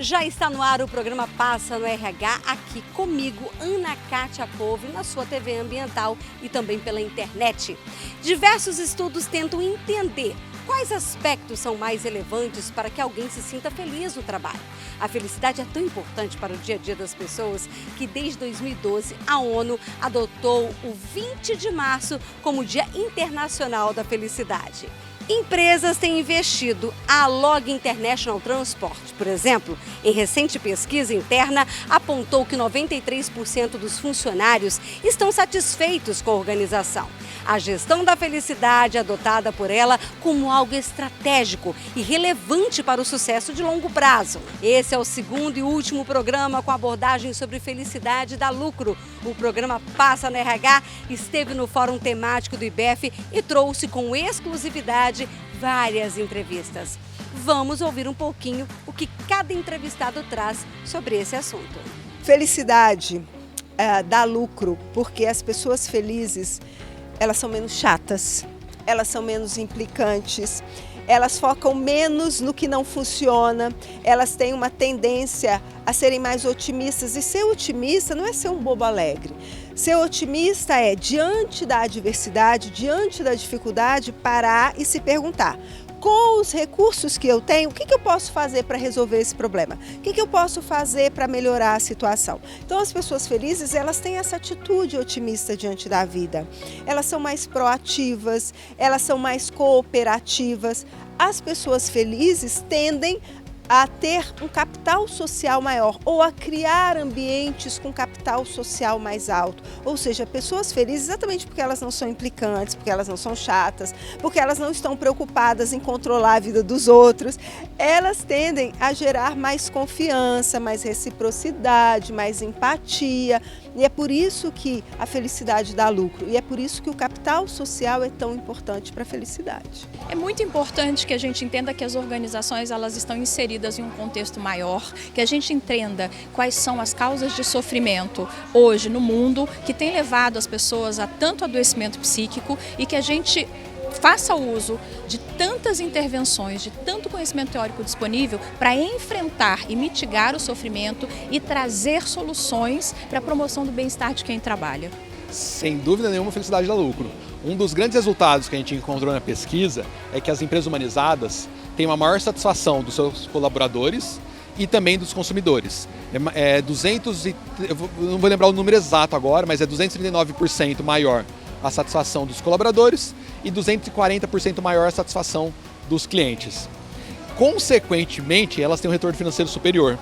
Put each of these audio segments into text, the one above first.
Já está no ar o programa Passa no RH, aqui comigo, Ana Kátia Couve, na sua TV Ambiental e também pela internet. Diversos estudos tentam entender quais aspectos são mais relevantes para que alguém se sinta feliz no trabalho. A felicidade é tão importante para o dia a dia das pessoas que desde 2012 a ONU adotou o 20 de março como Dia Internacional da Felicidade. Empresas têm investido. A Log International Transport, por exemplo, em recente pesquisa interna, apontou que 93% dos funcionários estão satisfeitos com a organização. A gestão da felicidade é adotada por ela como algo estratégico e relevante para o sucesso de longo prazo. Esse é o segundo e último programa com abordagem sobre felicidade da Lucro. O programa Passa no RH esteve no Fórum Temático do IBEF e trouxe com exclusividade várias entrevistas. Vamos ouvir um pouquinho o que cada entrevistado traz sobre esse assunto. Felicidade dá lucro porque as pessoas felizes, elas são menos chatas, elas são menos implicantes, elas focam menos no que não funciona, elas têm uma tendência a serem mais otimistas. E ser otimista não é ser um bobo alegre. Ser otimista é, diante da adversidade, diante da dificuldade, parar e se perguntar: com os recursos que eu tenho, o que eu posso fazer para resolver esse problema? O que eu posso fazer para melhorar a situação? Então, as pessoas felizes, elas têm essa atitude otimista diante da vida. Elas são mais proativas, elas são mais cooperativas. As pessoas felizes tendem a ter um capital social maior ou a criar ambientes com capital social mais alto. Ou seja, pessoas felizes exatamente porque elas não são implicantes, porque elas não são chatas, porque elas não estão preocupadas em controlar a vida dos outros, elas tendem a gerar mais confiança, mais reciprocidade, mais empatia. E é por isso que a felicidade dá lucro e é por isso que o capital social é tão importante para a felicidade. É muito importante que a gente entenda que as organizações elas estão inseridas em um contexto maior, que a gente entenda quais são as causas de sofrimento hoje no mundo que tem levado as pessoas a tanto adoecimento psíquico e que a gente faça uso de tantas intervenções, de tanto conhecimento teórico disponível para enfrentar e mitigar o sofrimento e trazer soluções para a promoção do bem-estar de quem trabalha. Sem dúvida nenhuma, felicidade dá lucro. Um dos grandes resultados que a gente encontrou na pesquisa é que as empresas humanizadas têm uma maior satisfação dos seus colaboradores e também dos consumidores. Eu não vou lembrar o número exato agora, mas é 239% maior a satisfação dos colaboradores e 240% maior a satisfação dos clientes. Consequentemente, elas têm um retorno financeiro superior.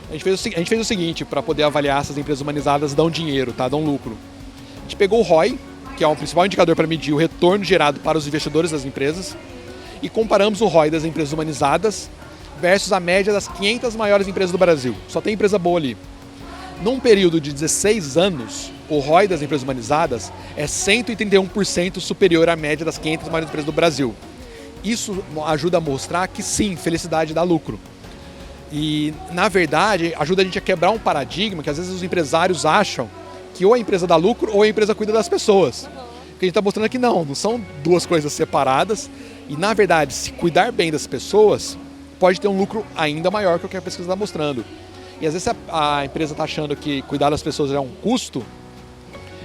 A gente fez o seguinte, para poder avaliar essas empresas humanizadas dão dinheiro, tá? Dão lucro. A gente pegou o ROI, que é o principal indicador para medir o retorno gerado para os investidores das empresas, e comparamos o ROI das empresas humanizadas versus a média das 500 maiores empresas do Brasil. Só tem empresa boa ali. Num período de 16 anos, o ROI das empresas humanizadas é 131% superior à média das 500 maiores empresas do Brasil. Isso ajuda a mostrar que sim, felicidade dá lucro. E, na verdade, ajuda a gente a quebrar um paradigma que às vezes os empresários acham que ou a empresa dá lucro ou a empresa cuida das pessoas. Porque a gente está mostrando que não são duas coisas separadas. E, na verdade, se cuidar bem das pessoas, pode ter um lucro ainda maior que o que a pesquisa está mostrando. E às vezes a empresa está achando que cuidar das pessoas é um custo.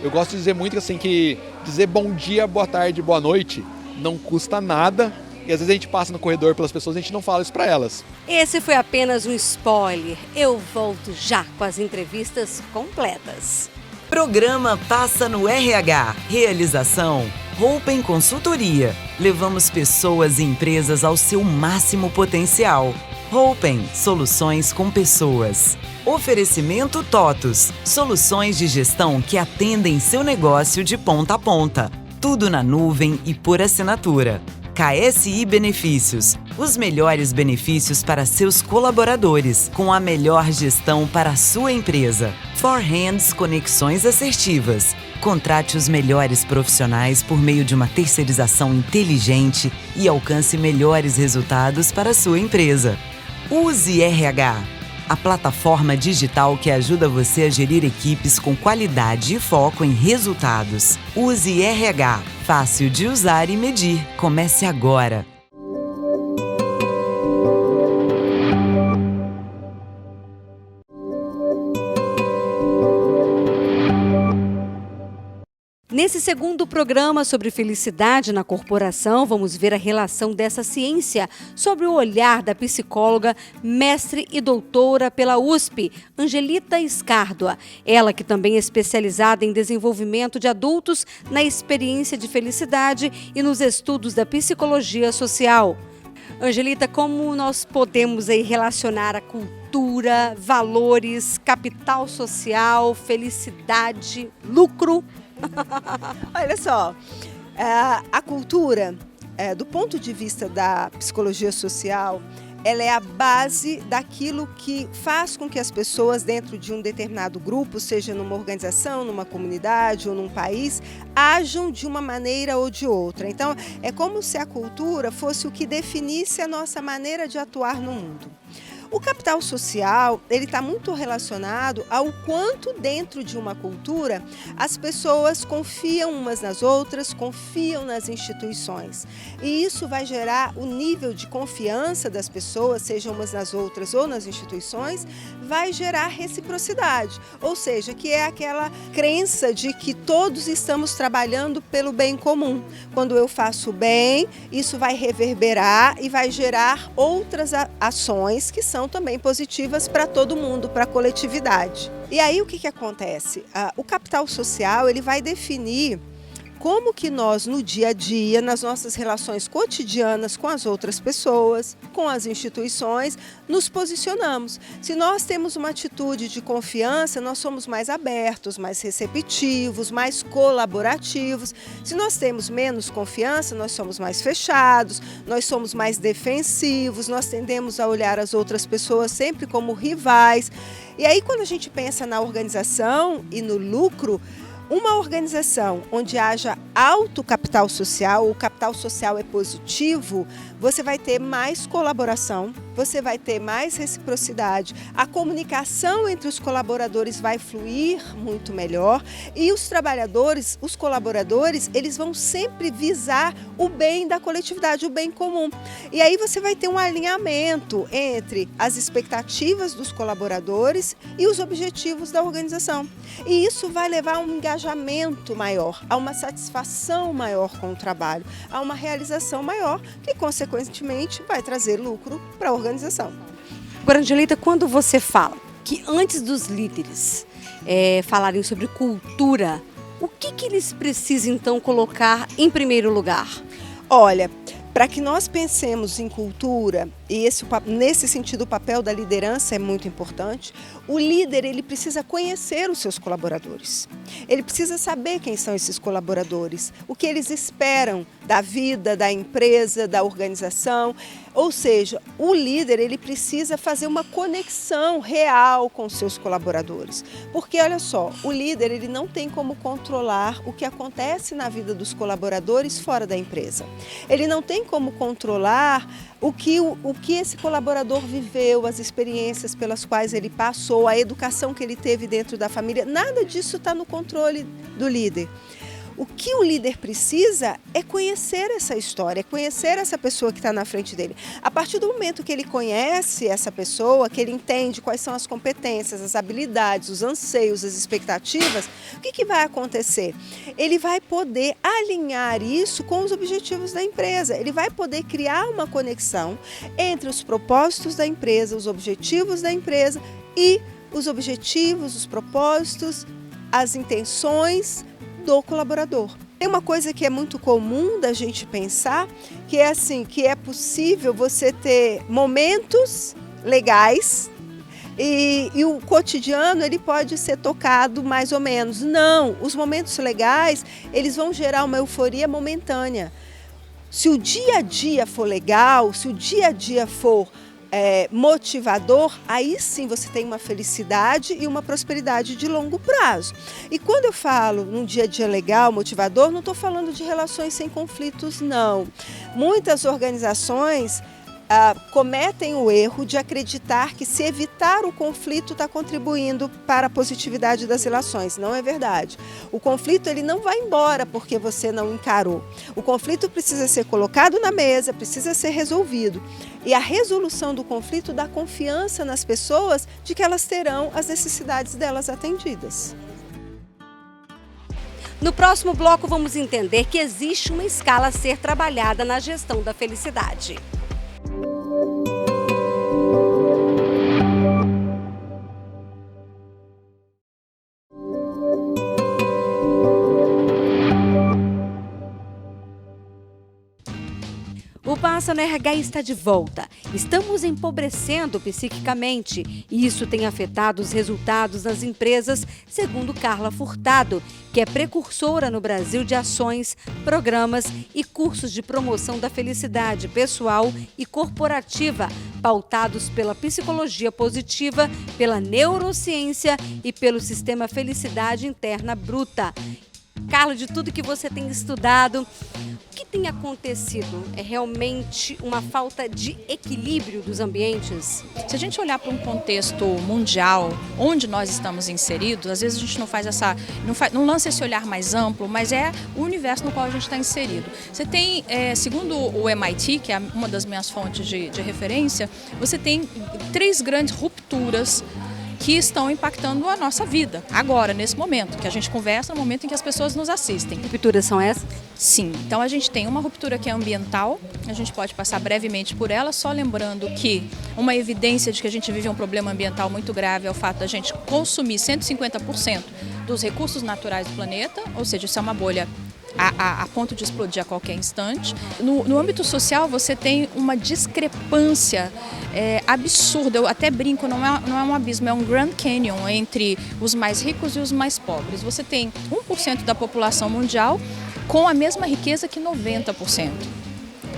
Eu gosto de dizer muito assim, que dizer bom dia, boa tarde, boa noite não custa nada. E às vezes a gente passa no corredor pelas pessoas e a gente não fala isso para elas. Esse foi apenas um spoiler. Eu volto já com as entrevistas completas. Programa Passa no RH. Realização Roupen Consultoria. Levamos pessoas e empresas ao seu máximo potencial. Roupen, soluções com pessoas. Oferecimento TOTUS, soluções de gestão que atendem seu negócio de ponta a ponta. Tudo na nuvem e por assinatura. KSI Benefícios, os melhores benefícios para seus colaboradores, com a melhor gestão para a sua empresa. Forhands Conexões Assertivas. Contrate os melhores profissionais por meio de uma terceirização inteligente e alcance melhores resultados para a sua empresa. Use RH, a plataforma digital que ajuda você a gerir equipes com qualidade e foco em resultados. Use RH, fácil de usar e medir. Comece agora. segundo programa sobre felicidade na corporação, vamos ver a relação dessa ciência sobre o olhar da psicóloga, mestre e doutora pela USP, Angelita Escárdua. Ela que também é especializada em desenvolvimento de adultos na experiência de felicidade e nos estudos da psicologia social. Angelita, como nós podemos aí relacionar a cultura, valores, capital social, felicidade, lucro? Olha só, a cultura, do ponto de vista da psicologia social, ela é a base daquilo que faz com que as pessoas dentro de um determinado grupo, seja numa organização, numa comunidade ou num país, ajam de uma maneira ou de outra. Então, é como se a cultura fosse o que definisse a nossa maneira de atuar no mundo. O capital social, ele está muito relacionado ao quanto dentro de uma cultura as pessoas confiam umas nas outras, confiam nas instituições. E isso vai gerar o nível de confiança das pessoas, seja umas nas outras ou nas instituições, vai gerar reciprocidade. Ou seja, que é aquela crença de que todos estamos trabalhando pelo bem comum. Quando eu faço bem, isso vai reverberar e vai gerar outras ações que são também positivas para todo mundo, para a coletividade. E aí o que acontece? O capital social, ele vai definir como que nós no dia a dia, nas nossas relações cotidianas com as outras pessoas, com as instituições, nos posicionamos. Se nós temos uma atitude de confiança, nós somos mais abertos, mais receptivos, mais colaborativos. Se nós temos menos confiança, nós somos mais fechados, nós somos mais defensivos, nós tendemos a olhar as outras pessoas sempre como rivais. E aí, quando a gente pensa na organização e no lucro, uma organização onde haja alto capital social, o capital social é positivo, você vai ter mais colaboração, você vai ter mais reciprocidade, a comunicação entre os colaboradores vai fluir muito melhor e os trabalhadores, os colaboradores, eles vão sempre visar o bem da coletividade, o bem comum. E aí você vai ter um alinhamento entre as expectativas dos colaboradores e os objetivos da organização. E isso vai levar a um engajamento maior, a uma satisfação maior com o trabalho, a uma realização maior que, consequentemente, vai trazer lucro para a organização. Agora, Angelita, quando você fala que antes dos líderes falarem sobre cultura, o que eles precisam, então, colocar em primeiro lugar? Olha, para que nós pensemos em cultura, e nesse sentido o papel da liderança é muito importante, o líder ele precisa conhecer os seus colaboradores. Ele precisa saber quem são esses colaboradores, o que eles esperam da vida, da empresa, da organização. Ou seja, o líder ele precisa fazer uma conexão real com os seus colaboradores. Porque, olha só, o líder ele não tem como controlar o que acontece na vida dos colaboradores fora da empresa. Ele não tem como controlar o que esse colaborador viveu, as experiências pelas quais ele passou, a educação que ele teve dentro da família. Nada disso está no controle do líder. O que o líder precisa é conhecer essa história, é conhecer essa pessoa que está na frente dele. A partir do momento que ele conhece essa pessoa, que ele entende quais são as competências, as habilidades, os anseios, as expectativas, o que vai acontecer? Ele vai poder alinhar isso com os objetivos da empresa. Ele vai poder criar uma conexão entre os propósitos da empresa, os objetivos da empresa e os objetivos, os propósitos, as intenções do colaborador. Tem uma coisa que é muito comum da gente pensar, que é assim, que é possível você ter momentos legais e o cotidiano ele pode ser tocado mais ou menos. Não, os momentos legais, eles vão gerar uma euforia momentânea. Se o dia a dia for legal, se o dia a dia for motivador, aí sim você tem uma felicidade e uma prosperidade de longo prazo. E quando eu falo num dia a dia legal, motivador, não estou falando de relações sem conflitos, não. Muitas organizações cometem o erro de acreditar que se evitar o conflito está contribuindo para a positividade das relações. Não é verdade. O conflito ele não vai embora porque você não encarou. O conflito precisa ser colocado na mesa, precisa ser resolvido. E a resolução do conflito dá confiança nas pessoas de que elas terão as necessidades delas atendidas. No próximo bloco, vamos entender que existe uma escala a ser trabalhada na gestão da felicidade. O Passa no RH está de volta. Estamos empobrecendo psiquicamente e isso tem afetado os resultados das empresas, segundo Carla Furtado, que é precursora no Brasil de ações, programas e cursos de promoção da felicidade pessoal e corporativa, pautados pela psicologia positiva, pela neurociência e pelo sistema Felicidade Interna Bruta. Carla, de tudo que você tem estudado, o que tem acontecido? É realmente uma falta de equilíbrio dos ambientes? Se a gente olhar para um contexto mundial, onde nós estamos inseridos, às vezes a gente não lança esse olhar mais amplo, mas é o universo no qual a gente está inserido. Você tem, segundo o MIT, que é uma das minhas fontes de referência, você tem 3 grandes rupturas que estão impactando a nossa vida, agora, nesse momento, que a gente conversa, no momento em que as pessoas nos assistem. Que rupturas são essas? Sim, então a gente tem uma ruptura que é ambiental, a gente pode passar brevemente por ela, só lembrando que uma evidência de que a gente vive um problema ambiental muito grave é o fato da gente consumir 150% dos recursos naturais do planeta, ou seja, isso é uma bolha a ponto de explodir a qualquer instante. No âmbito social, você tem uma discrepância absurda. Eu até brinco, não é um abismo, é um Grand Canyon entre os mais ricos e os mais pobres. Você tem 1% da população mundial com a mesma riqueza que 90%.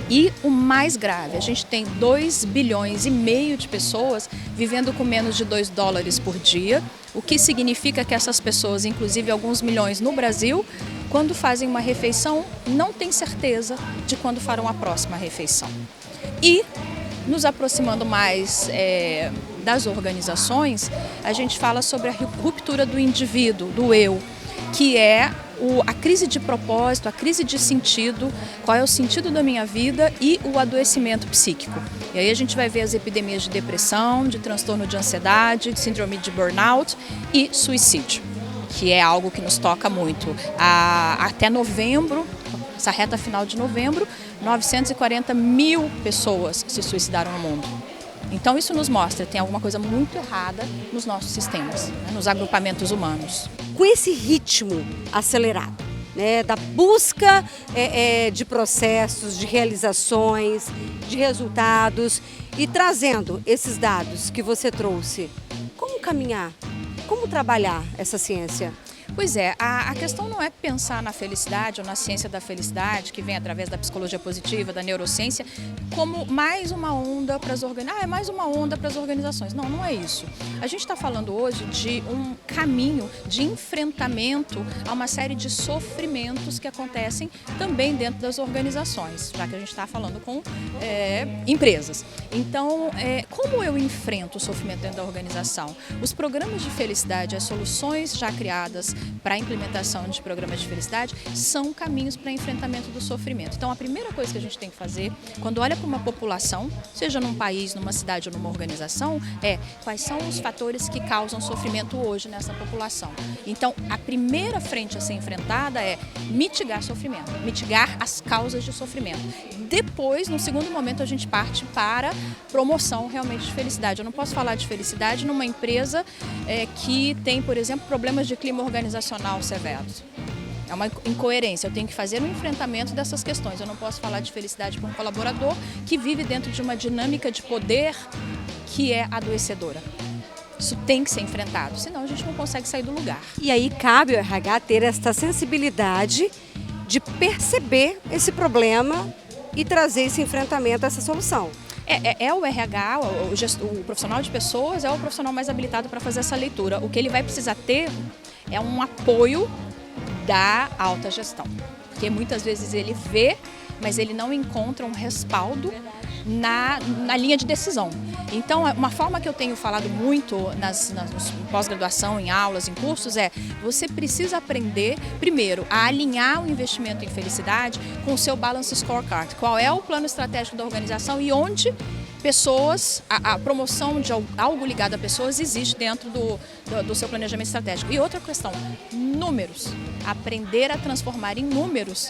E o mais grave, a gente tem 2,5 bilhões de pessoas vivendo com menos de $2 por dia, o que significa que essas pessoas, inclusive alguns milhões no Brasil, quando fazem uma refeição, não têm certeza de quando farão a próxima refeição. E, nos aproximando mais das organizações, a gente fala sobre a ruptura do indivíduo, do eu, que é a crise de propósito, a crise de sentido, qual é o sentido da minha vida e o adoecimento psíquico. E aí a gente vai ver as epidemias de depressão, de transtorno de ansiedade, de síndrome de burnout e suicídio, que é algo que nos toca muito. Até novembro, essa reta final de novembro, 940 mil pessoas se suicidaram no mundo. Então isso nos mostra que tem alguma coisa muito errada nos nossos sistemas, né, nos agrupamentos humanos. Com esse ritmo acelerado, né, da busca de processos, de realizações, de resultados e trazendo esses dados que você trouxe, como caminhar? Como trabalhar essa ciência? Pois é, a questão não é pensar na felicidade ou na ciência da felicidade, que vem através da psicologia positiva, da neurociência, como mais uma onda para as organizações. É mais uma onda para as organizações. Não, não é isso. A gente está falando hoje de um caminho de enfrentamento a uma série de sofrimentos que acontecem também dentro das organizações, já que a gente está falando com empresas. Então, como eu enfrento o sofrimento dentro da organização? Os programas de felicidade, as soluções já criadas para a implementação de programas de felicidade são caminhos para enfrentamento do sofrimento. Então, a primeira coisa que a gente tem que fazer, quando olha para uma população, seja num país, numa cidade ou numa organização, é quais são os fatores que causam sofrimento hoje nessa população. Então, a primeira frente a ser enfrentada é mitigar sofrimento, mitigar as causas de sofrimento. Depois, no segundo momento, a gente parte para promoção realmente de felicidade. Eu não posso falar de felicidade numa empresa que tem, por exemplo, problemas de clima organizacional severos. É uma incoerência, eu tenho que fazer um enfrentamento dessas questões. Eu não posso falar de felicidade para um colaborador que vive dentro de uma dinâmica de poder que é adoecedora. Isso tem que ser enfrentado, senão a gente não consegue sair do lugar. E aí cabe ao RH ter essa sensibilidade de perceber esse problema e trazer esse enfrentamento, essa solução. É o RH, o profissional de pessoas, é o profissional mais habilitado para fazer essa leitura. O que ele vai precisar ter é um apoio da alta gestão. Porque muitas vezes ele vê, mas ele não encontra um respaldo na linha de decisão. Então, uma forma que eu tenho falado muito nas pós-graduação, em aulas, em cursos, você precisa aprender, primeiro, a alinhar o investimento em felicidade com o seu Balance Scorecard. Qual é o plano estratégico da organização e onde pessoas, a promoção de algo ligado a pessoas existe dentro do seu planejamento estratégico. E outra questão, números. Aprender a transformar em números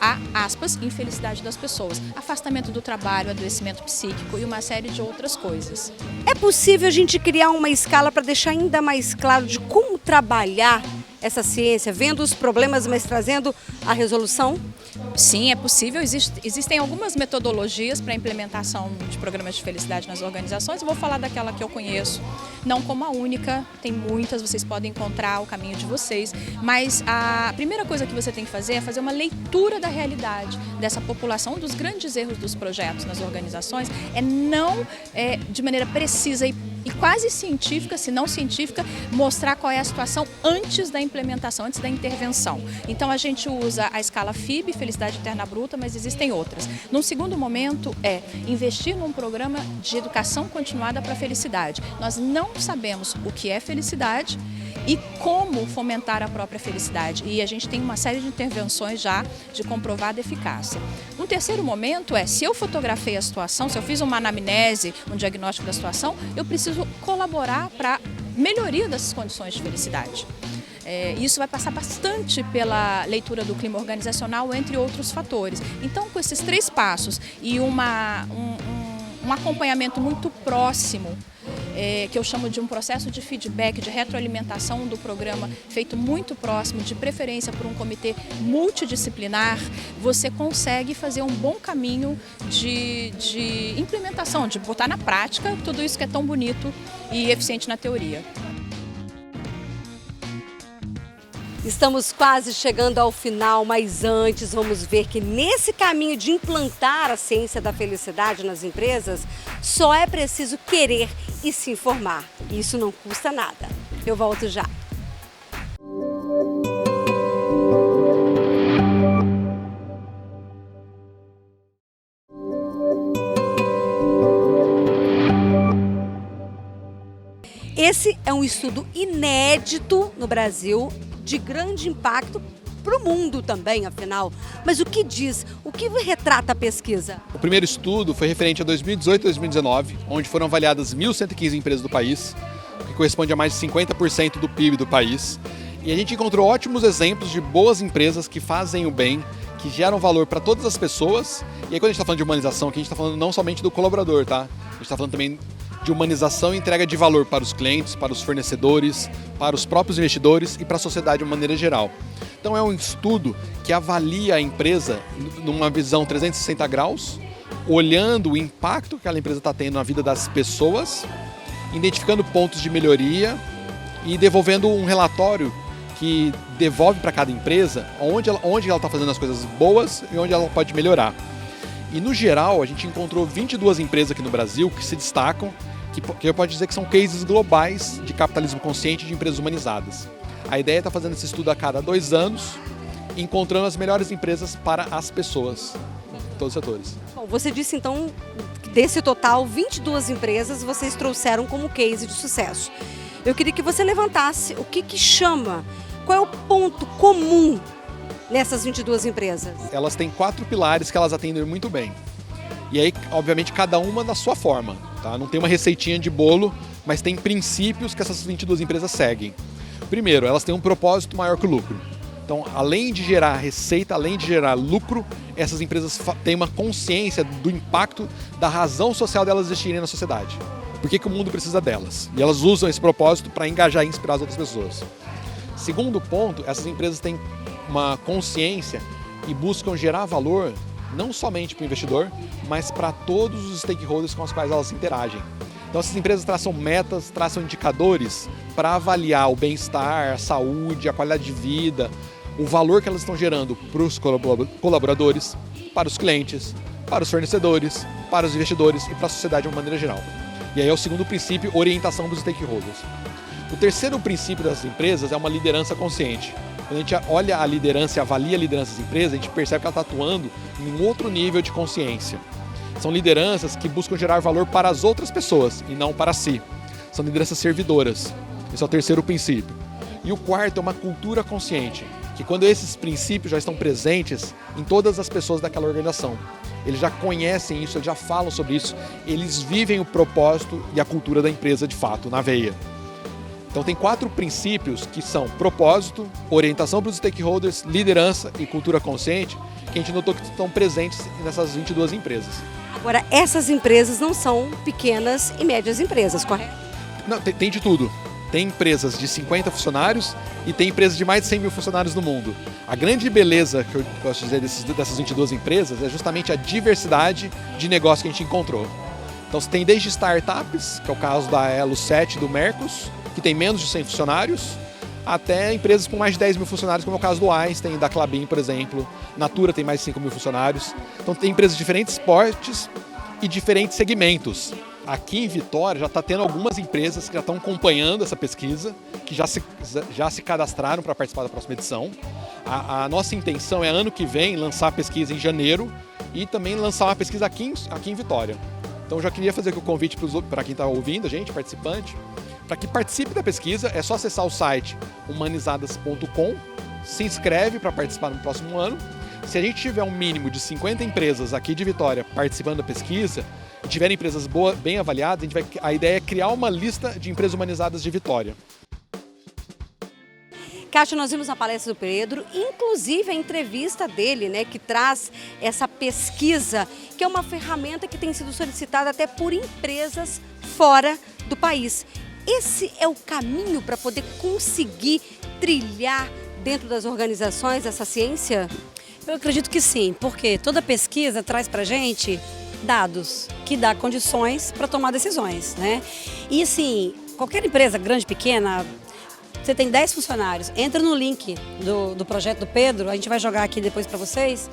a, aspas, infelicidade das pessoas. Afastamento do trabalho, adoecimento psíquico e uma série de outras coisas. É possível a gente criar uma escala para deixar ainda mais claro de como trabalhar essa ciência, vendo os problemas, mas trazendo a resolução? Sim, é possível. Existem algumas metodologias para a implementação de programas de felicidade nas organizações. Eu vou falar daquela que eu conheço, não como a única, tem muitas, vocês podem encontrar o caminho de vocês, mas a primeira coisa que você tem que fazer é fazer uma leitura da realidade dessa população. Um dos grandes erros dos projetos nas organizações é não, de maneira precisa e quase científica, se não científica, mostrar qual é a situação antes da implementação, antes da intervenção. Então a gente usa a escala FIB, Felicidade Interna Bruta, mas existem outras. Num segundo momento investir num programa de educação continuada para a felicidade. Nós não sabemos o que é felicidade e como fomentar a própria felicidade. E a gente tem uma série de intervenções já de comprovada eficácia. Um terceiro momento se eu fotografei a situação, se eu fiz uma anamnese, um diagnóstico da situação, eu preciso colaborar para a melhoria dessas condições de felicidade. Isso vai passar bastante pela leitura do clima organizacional, entre outros fatores. Então, com esses 3 passos e um acompanhamento muito próximo, que eu chamo de um processo de feedback, de retroalimentação do programa, feito muito próximo, de preferência por um comitê multidisciplinar, você consegue fazer um bom caminho de implementação, de botar na prática tudo isso que é tão bonito e eficiente na teoria. Estamos quase chegando ao final, mas antes vamos ver que nesse caminho de implantar a ciência da felicidade nas empresas, só é preciso querer e se informar. Isso não custa nada. Eu volto já. Esse é um estudo inédito no Brasil, de grande impacto para o mundo também, afinal. Mas o que diz, o que retrata a pesquisa? O primeiro estudo foi referente a 2018 e 2019, onde foram avaliadas 1.115 empresas do país, o que corresponde a mais de 50% do PIB do país. E a gente encontrou ótimos exemplos de boas empresas que fazem o bem, que geram valor para todas as pessoas. E aí quando a gente está falando de humanização, aqui a gente está falando não somente do colaborador, tá? A gente está falando também de humanização e entrega de valor para os clientes, para os fornecedores, para os próprios investidores e para a sociedade de uma maneira geral. Então é um estudo que avalia a empresa numa visão 360 graus, olhando o impacto que aquela empresa está tendo na vida das pessoas, identificando pontos de melhoria e devolvendo um relatório que devolve para cada empresa onde ela está fazendo as coisas boas e onde ela pode melhorar. E no geral, a gente encontrou 22 empresas aqui no Brasil que se destacam, que eu posso dizer que são cases globais de capitalismo consciente de empresas humanizadas. A ideia é estar fazendo esse estudo a cada 2 anos, encontrando as melhores empresas para as pessoas, em todos os setores. Bom, você disse então, desse total, 22 empresas vocês trouxeram como case de sucesso. Eu queria que você levantasse o que chama, qual é o ponto comum nessas 22 empresas? Elas têm 4 pilares que elas atendem muito bem. E aí, obviamente, cada uma da sua forma. Tá? Não tem uma receitinha de bolo, mas tem princípios que essas 22 empresas seguem. Primeiro, elas têm um propósito maior que o lucro. Então, além de gerar receita, além de gerar lucro, essas empresas têm uma consciência do impacto da razão social delas existirem na sociedade. Por que o mundo precisa delas? E elas usam esse propósito para engajar e inspirar as outras pessoas. Segundo ponto, essas empresas têm uma consciência e buscam gerar valor não somente para o investidor, mas para todos os stakeholders com os quais elas interagem. Então essas empresas traçam metas, traçam indicadores para avaliar o bem-estar, a saúde, a qualidade de vida, o valor que elas estão gerando para os colaboradores, para os clientes, para os fornecedores, para os investidores e para a sociedade de uma maneira geral. E aí é o segundo princípio, orientação dos stakeholders. O terceiro princípio das empresas é uma liderança consciente. Quando a gente olha a liderança e avalia a liderança das empresas, a gente percebe que ela está atuando em um outro nível de consciência. São lideranças que buscam gerar valor para as outras pessoas e não para si. São lideranças servidoras. Esse é o terceiro princípio. E o quarto é uma cultura consciente, que quando esses princípios já estão presentes em todas as pessoas daquela organização. eles já conhecem isso, eles já falam sobre isso, eles vivem o propósito e a cultura da empresa de fato, na veia. Então tem 4 princípios que são propósito, orientação para os stakeholders, liderança e cultura consciente, que a gente notou que estão presentes nessas 22 empresas. Agora, essas empresas não são pequenas e médias empresas, correto? Não, tem de tudo. Tem empresas de 50 funcionários e tem empresas de mais de 100 mil funcionários no mundo. A grande beleza que eu gosto de dizer dessas 22 empresas é justamente a diversidade de negócio que a gente encontrou. Então você tem desde startups, que é o caso da Elo 7 do Mercos, que tem menos de 100 funcionários, até empresas com mais de 10 mil funcionários, como é o caso do Einstein, da Klabin, por exemplo. Natura tem mais de 5 mil funcionários. Então tem empresas de diferentes portes e diferentes segmentos. Aqui em Vitória já está tendo algumas empresas que já estão acompanhando essa pesquisa, que já se cadastraram para participar da próxima edição. A nossa intenção é, ano que vem, lançar a pesquisa em janeiro e também lançar uma pesquisa aqui em Vitória. Então já queria fazer aqui o convite para quem está ouvindo a gente, participante, para que participe da pesquisa. É só acessar o site humanizadas.com, se inscreve para participar no próximo ano. Se a gente tiver um mínimo de 50 empresas aqui de Vitória participando da pesquisa, e tiverem empresas bem avaliadas, a ideia é criar uma lista de empresas humanizadas de Vitória. Kátia, nós vimos a palestra do Pedro, inclusive a entrevista dele, né, que traz essa pesquisa, que é uma ferramenta que tem sido solicitada até por empresas fora do país. Esse é o caminho para poder conseguir trilhar dentro das organizações essa ciência? Eu acredito que sim, porque toda pesquisa traz para a gente dados que dá condições para tomar decisões, né? E assim, qualquer empresa, grande, pequena, você tem 10 funcionários, entra no link do projeto do Pedro, a gente vai jogar aqui depois para vocês,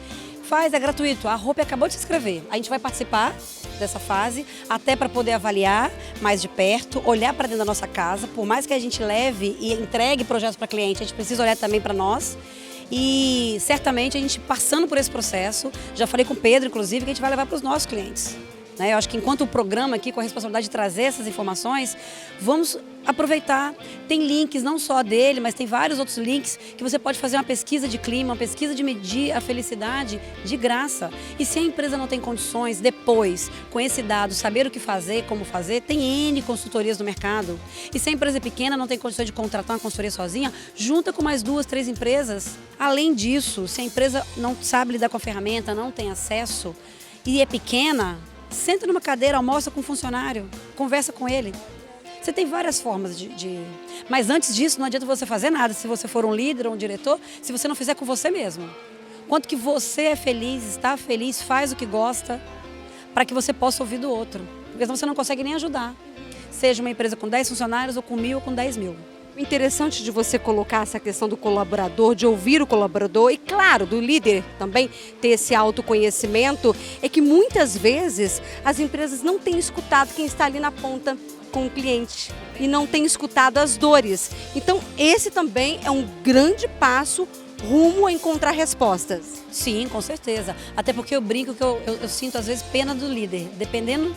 é gratuito, a Hope acabou de se inscrever, a gente vai participar dessa fase, até para poder avaliar mais de perto, olhar para dentro da nossa casa, por mais que a gente leve e entregue projetos para cliente, a gente precisa olhar também para nós. E certamente a gente passando por esse processo, já falei com o Pedro, inclusive, que a gente vai levar para os nossos clientes. Eu acho que enquanto o programa aqui, com a responsabilidade de trazer essas informações, vamos aproveitar. Tem links, não só dele, mas tem vários outros links que você pode fazer uma pesquisa de clima, uma pesquisa de medir a felicidade de graça. E se a empresa não tem condições, depois, com esse dado, saber o que fazer, como fazer, tem N consultorias no mercado. E se a empresa é pequena, não tem condições de contratar uma consultoria sozinha, junta com mais 2, 3 empresas. Além disso, se a empresa não sabe lidar com a ferramenta, não tem acesso e é pequena, senta numa cadeira, almoça com um funcionário, conversa com ele. Você tem várias formas Mas antes disso, não adianta você fazer nada se você for um líder ou um diretor, se você não fizer com você mesmo. Quanto que você é feliz, está feliz, faz o que gosta, para que você possa ouvir do outro. Porque senão você não consegue nem ajudar. Seja uma empresa com 10 funcionários ou com 1.000 ou com 10 mil. O interessante de você colocar essa questão do colaborador, de ouvir o colaborador e, claro, do líder também ter esse autoconhecimento, é que muitas vezes as empresas não têm escutado quem está ali na ponta com o cliente e não têm escutado as dores. Então, esse também é um grande passo rumo a encontrar respostas. Sim, com certeza. Até porque eu brinco que eu sinto, às vezes, pena do líder, dependendo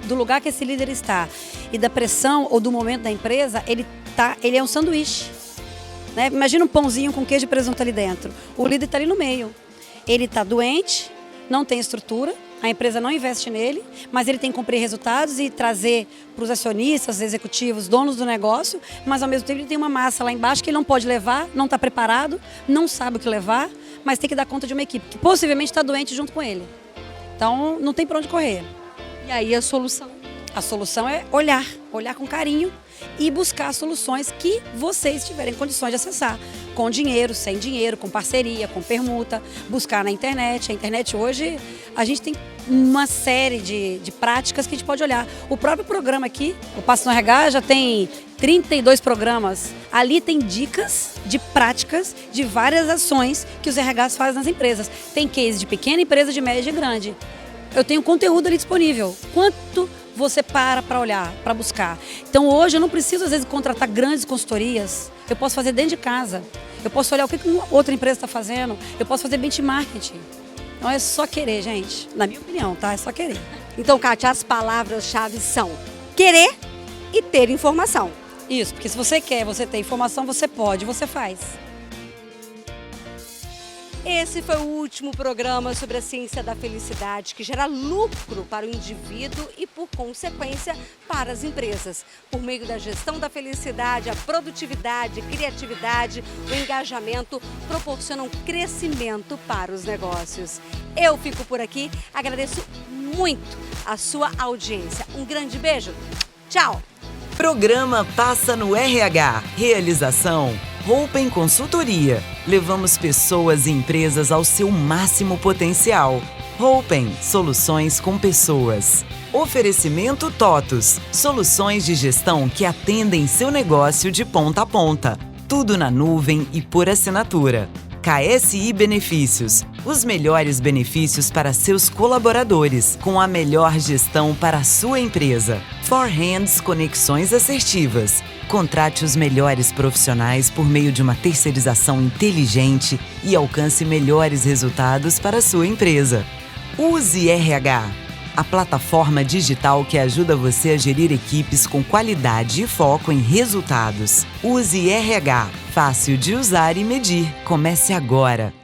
do lugar que esse líder está e da pressão ou do momento da empresa, ele é um sanduíche, né? Imagina um pãozinho com queijo e presunto ali dentro. O líder está ali no meio. Ele está doente, não tem estrutura, a empresa não investe nele, mas ele tem que cumprir resultados e trazer para os acionistas, executivos, donos do negócio, mas ao mesmo tempo ele tem uma massa lá embaixo que ele não pode levar, não está preparado, não sabe o que levar, mas tem que dar conta de uma equipe que possivelmente está doente junto com ele. Então não tem para onde correr. E aí a solução? A solução é olhar com carinho e buscar soluções que vocês tiverem condições de acessar. Com dinheiro, sem dinheiro, com parceria, com permuta, buscar na internet. A internet hoje, a gente tem uma série de práticas que a gente pode olhar. O próprio programa aqui, o Passo no RH, já tem 32 programas. Ali tem dicas de práticas de várias ações que os RHs fazem nas empresas. Tem case de pequena empresa, de média e de grande. Eu tenho conteúdo ali disponível. Quanto você para olhar, para buscar. Então hoje eu não preciso às vezes contratar grandes consultorias, eu posso fazer dentro de casa, eu posso olhar o que outra empresa está fazendo, eu posso fazer benchmarking. Então é só querer, gente, na minha opinião, tá? É só querer. Então, Kátia, as palavras-chave são querer e ter informação. Isso, porque se você quer, você tem informação, você pode, você faz. Esse foi o último programa sobre a ciência da felicidade, que gera lucro para o indivíduo e, por consequência, para as empresas. Por meio da gestão da felicidade, a produtividade, a criatividade, o engajamento proporcionam crescimento para os negócios. Eu fico por aqui, agradeço muito a sua audiência. Um grande beijo, tchau! Programa Passa no RH. Realização Hopen Consultoria. Levamos pessoas e empresas ao seu máximo potencial. Hopen, soluções com pessoas. Oferecimento TOTUS, soluções de gestão que atendem seu negócio de ponta a ponta. Tudo na nuvem e por assinatura. KSI Benefícios, os melhores benefícios para seus colaboradores, com a melhor gestão para a sua empresa. Forhands Conexões Assertivas. Contrate os melhores profissionais por meio de uma terceirização inteligente e alcance melhores resultados para a sua empresa. Use RH, a plataforma digital que ajuda você a gerir equipes com qualidade e foco em resultados. Use RH, fácil de usar e medir. Comece agora.